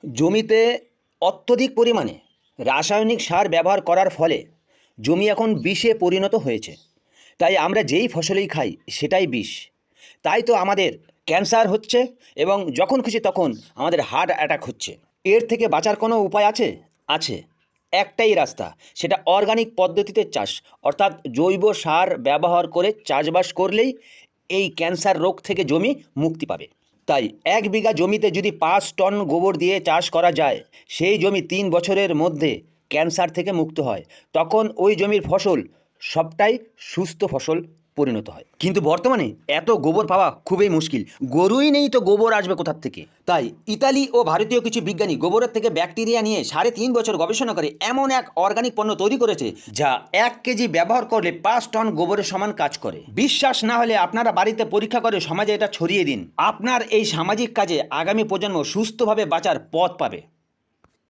জমিতে অত্যধিক পরিমাণে রাসায়নিক সার ব্যবহার করার ফলে জমি এখন বিষে পরিণত হয়েছে। তাই আমরা যেই ফসলই খাই সেটাই বিষ। তাই তো আমাদের ক্যান্সার হচ্ছে এবং যখন খুশি তখন আমাদের হার্ট অ্যাটাক হচ্ছে। এর থেকে বাঁচার কোনো উপায় আছে? আছে, একটাই রাস্তা, সেটা অর্গানিক পদ্ধতিতে চাষ, অর্থাৎ জৈব সার ব্যবহার করে চাষবাস করলেই এই ক্যান্সার রোগ থেকে জমি মুক্তি পাবে। তাই 1 বিঘা জমিতে যদি 5 টন গোবর দিয়ে চাষ করা যায়, সেই জমি 3 বছরের মধ্যে ক্যান্সার থেকে মুক্ত হয়। তখন ওই জমির ফসল সবটাই সুস্থ ফসল পরিণত হয়। কিন্তু বর্তমানে এত গোবর পাওয়া খুবই মুশকিল, গরুই নেই তো গোবর আসবে কোথার থেকে? তাই ইতালি ও ভারতীয় কিছু বিজ্ঞানী গোবরের থেকে ব্যাকটেরিয়া নিয়ে 3.5 বছর গবেষণা করে এমন এক অর্গানিক পণ্য তৈরি করেছে যা 1 কেজি ব্যবহার করলে 5 টন গোবরের সমান কাজ করে। বিশ্বাস না হলে আপনারা বাড়িতে পরীক্ষা করে সমাজে এটা ছড়িয়ে দিন। আপনার এই সামাজিক কাজে আগামী প্রজন্ম সুস্থভাবে বাঁচার পথ পাবে।